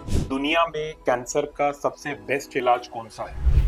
दुनिया में कैंसर का सबसे बेस्ट इलाज कौन सा है?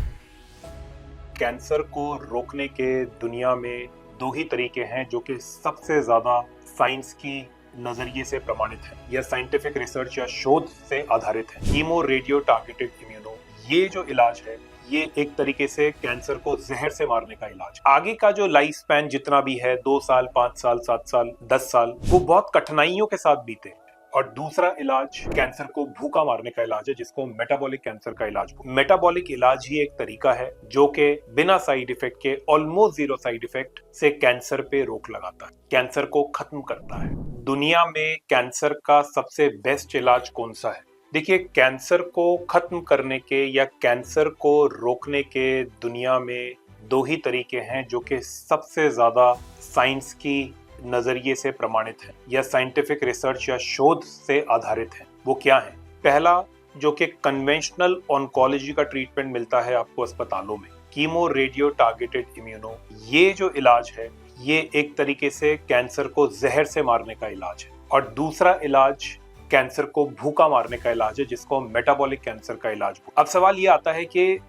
कैंसर को रोकने के दुनिया में दो ही तरीके हैं जो कि सबसे ज्यादा साइंस की नजरिए से प्रमाणित है या साइंटिफिक रिसर्च या शोध से आधारित है। कीमो रेडियो टारगेटेड इम्यूनो, ये जो इलाज है ये एक तरीके से कैंसर को जहर से मारने का इलाज। आगे का जो लाइफ स्पैन जितना भी है 2 साल, 5 साल, 7 साल, 10 साल, वो बहुत कठिनाइयों के साथ बीते। और दूसरा इलाज कैंसर को भूखा मारने का इलाज है, जिसको मेटाबॉलिक कैंसर का इलाज। मेटाबॉलिक इलाज ही एक तरीका है जो कि बिना साइड इफेक्ट के, ऑलमोस्ट जीरो साइड इफेक्ट से कैंसर पे रोक लगाता है, कैंसर को खत्म करता है। दुनिया में कैंसर का सबसे बेस्ट इलाज कौन सा है? देखिए, कैंसर को खत्म करने के या कैंसर को रोकने के दुनिया में दो ही तरीके हैं जो कि सबसे ज्यादा साइंस की नजरिए से प्रमाणित है या साइंटिफिक रिसर्च या शोध से आधारित है। वो क्या है? पहला, जो कि कन्वेंशनल ऑन्कोलॉजी का ट्रीटमेंट मिलता है आपको अस्पतालों में, कीमो रेडियो टारगेटेड इम्यूनो। ये जो इलाज है ये एक तरीके से कैंसर को जहर से मारने का इलाज है। और दूसरा इलाज कैंसर को भूखा मारने का इलाज है, जिसको मेटाबॉलिक कैंसर का इलाज। अब सवाल ये आता है कि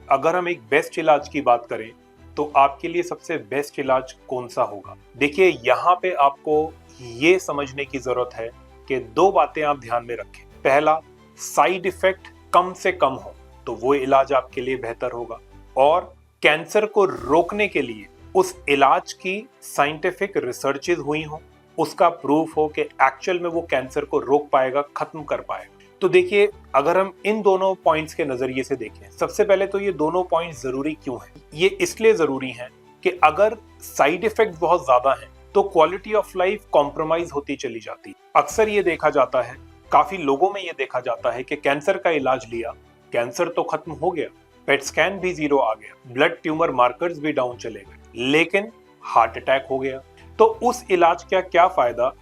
अगर हम एक बेस्ट इलाज की बात करें तो आपके लिए सबसे बेस्ट इलाज कौन सा होगा? देखिए, यहाँ पे आपको ये समझने की जरूरत है कि दो बातें आप ध्यान में रखें। पहला, साइड इफेक्ट कम से कम हो तो वो इलाज आपके लिए बेहतर होगा, और कैंसर को रोकने के लिए उस इलाज की साइंटिफिक रिसर्चेज हुई हो, उसका प्रूफ हो कि एक्चुअल में वो कैंसर को रोक पाएगा, खत्म कर पाएगा। तो देखिए, अगर हम इन दोनों पॉइंट्स के नजरिए से देखें, सबसे पहले तो ये दोनों पॉइंट्स जरूरी क्यों हैं? ये इसलिए जरूरी हैं कि अगर साइड इफेक्ट बहुत ज्यादा हैं तो क्वालिटी ऑफ लाइफ कॉम्प्रोमाइज होती चली जाती है। अक्सर ये देखा जाता है, काफी लोगों में ये देखा जाता है कि कैंसर का इलाज लिया, कैंसर तो खत्म हो गया, पेट स्कैन भी 0 आ गया, ब्लड ट्यूमर मार्कर्स भी डाउन चले गए, लेकिन हार्ट अटैक हो गया। तो उस इलाज का क्या फायदा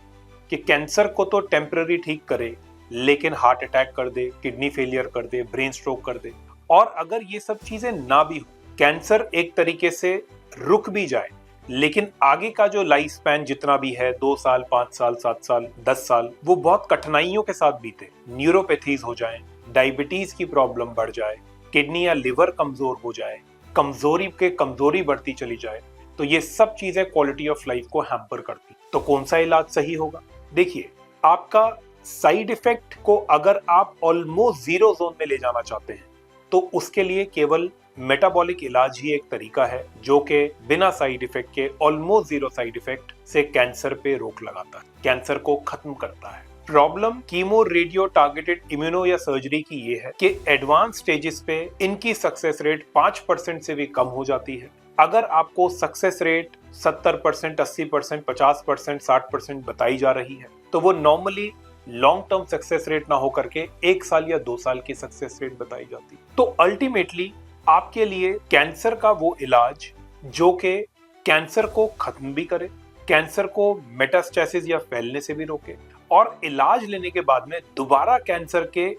कि कैंसर को तो टेम्पररी ठीक करे, लेकिन हार्ट अटैक कर दे, किडनी फेलियर कर दे, ब्रेन स्ट्रोक कर दे। और अगर ये सब चीजें ना भी हो, कैंसर एक तरीके से रुक भी जाए, लेकिन आगे का जो लाइफ स्पैन जितना भी है 2 साल, 5 साल, 7 साल, 10 साल, वो बहुत कठिनाइयों के साथ बीते। न्यूरोपैथीज हो जाए, डायबिटीज की प्रॉब्लम बढ़ जाए, किडनी या लिवर कमजोर हो जाए, कमजोरी बढ़ती चली जाए, तो ये सब चीजें क्वालिटी ऑफ लाइफ को हैम्पर करती। तो कौन सा इलाज सही होगा? देखिए, आपका साइड इफेक्ट को अगर आप ऑलमोस्ट जीरो जोन में ले जाना चाहते हैं तो उसके लिए केवल मेटाबॉलिक इलाज ही एक तरीका है जो कि बिना साइड इफेक्ट के, ऑलमोस्ट जीरो साइड इफेक्ट से कैंसर पे रोक लगाता है, कैंसर को खत्म करता है। Problem chemo radio targeted immuno या सर्जरी की ये है कि एडवांस स्टेजेस पे इनकी सक्सेस रेट 5% से भी कम हो जाती है। अगर आपको सक्सेस रेट 70%, 80%, 50%, 60% बताई जा रही है तो वो normally long term success rate ना होकर के 1 साल या 2 साल की सक्सेस रेट बताई जाती। तो अल्टीमेटली आपके लिए कैंसर का वो इलाज जो कि कैंसर को खत्म भी करे, कैंसर को मेटास्टेसिस या फैलने से भी रोके, और इलाज लेने के बाद में दोबारा कैंसर के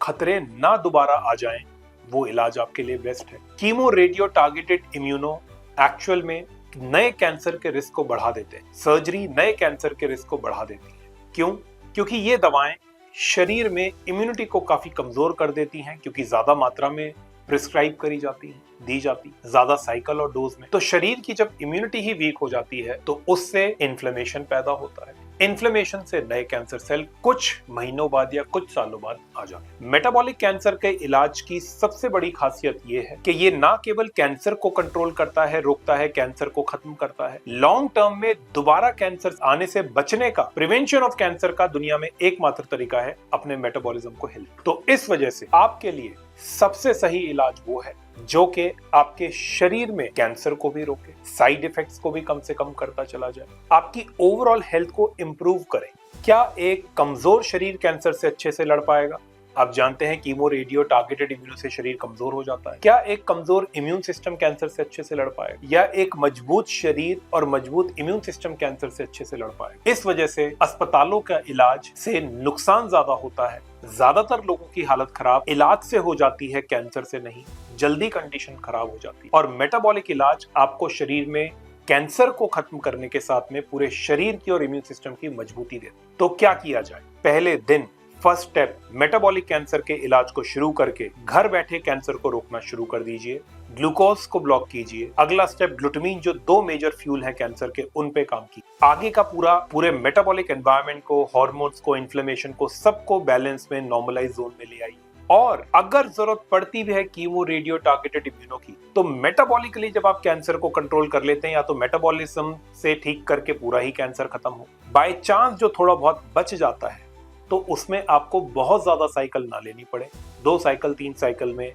खतरे ना दोबारा आ जाएं, वो इलाज आपके लिए बेस्ट है। Chemo radio targeted immuno actual में नए कैंसर के रिस्क को बढ़ा देते हैं। सर्जरी नए कैंसर के रिस्क को बढ़ा देती है। क्यों? क्योंकि ये दवाएं शरीर में इम्यूनिटी को काफी कमजोर कर देती हैं, क्योंकि ज्यादा मात्रा में प्रिस्क्राइब करी जाती है, दी जाती ज्यादा साइकिल और डोज में। तो शरीर की जब इम्यूनिटी ही वीक हो जाती है तो उससे इन्फ्लेमेशन पैदा होता है। इन्फ्लेमेशन से नए कैंसर सेल कुछ महीनों बाद या कुछ सालों बाद आ जाते हैं। मेटाबॉलिक कैंसर के इलाज की सबसे बड़ी खासियत ये है कि ये ना केवल कैंसर को कंट्रोल करता है, रोकता है, कैंसर को खत्म करता है, लॉन्ग टर्म में दोबारा कैंसर आने से बचने का, प्रिवेंशन ऑफ कैंसर का दुनिया में एकमात्र तरीका है अपने मेटाबॉलिज्म को हेल्प। तो इस वजह से आपके लिए सबसे सही इलाज वो है जो कि आपके शरीर में कैंसर को भी रोके, साइड इफेक्ट्स को भी कम से कम करता चला जाए, आपकी ओवरऑल हेल्थ को इंप्रूव करे। क्या एक कमजोर शरीर कैंसर से अच्छे से लड़ पाएगा? आप जानते हैं कीमो रेडियो टारगेटेड इम्यूनो से शरीर कमजोर हो जाता है। क्या एक कमजोर इम्यून सिस्टम कैंसर से अच्छे से लड़ पाएगा? या एक मजबूत शरीर और मजबूत इम्यून सिस्टम कैंसर से अच्छे से लड़ पाएगा? इस वजह से अस्पतालों का इलाज से नुकसान ज्यादा होता है। ज्यादातर लोगों की हालत खराब इलाज से हो जाती है, कैंसर से नहीं। जल्दी कंडीशन खराब हो जाती है। और मेटाबॉलिक इलाज आपको शरीर में कैंसर को खत्म करने के साथ में पूरे शरीर की और इम्यून सिस्टम की मजबूती देता है। तो क्या किया जाए? पहले दिन फर्स्ट स्टेप मेटाबॉलिक कैंसर के इलाज को शुरू करके घर बैठे कैंसर को रोकना शुरू कर दीजिए। ग्लूकोज को ब्लॉक कीजिए। अगला स्टेप ग्लूटामिन, जो 2 मेजर फ्यूल है कैंसर के, उन पे काम कीजिए। आगे का पूरे मेटाबॉलिक एनवायरनमेंट को, हार्मोन्स को, इन्फ्लेमेशन को, सबको बैलेंस में, नॉर्मलाइज जोन में ले आइए। और अगर जरूरत पड़ती भी है कीमो, रेडियो टारगेटेड इम्यूनो की, तो मेटाबॉलिकली जब आप कैंसर को कंट्रोल कर लेते हैं, या तो मेटाबॉलिज्म से ठीक करके पूरा ही कैंसर खत्म हो, बाय चांस जो थोड़ा बहुत बच जाता है तो उसमें आपको बहुत ज्यादा साइकिल ना लेनी पड़े। 2 साइकिल, 3 साइकिल में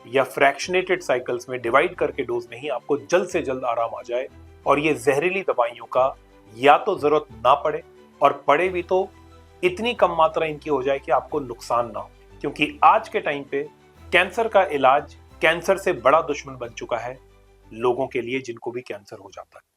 या फ्रैक्शनेटेड साइकिल्स में डिवाइड करके डोज में ही आपको जल्द से जल्द आराम आ जाए, और ये जहरीली दवाइयों का या तो जरूरत ना पड़े, और पड़े भी तो इतनी कम मात्रा इनकी हो जाए कि आपको नुकसान ना हो। क्योंकि आज के टाइम पे कैंसर का इलाज कैंसर से बड़ा दुश्मन बन चुका है लोगों के लिए, जिनको भी कैंसर हो जाता है।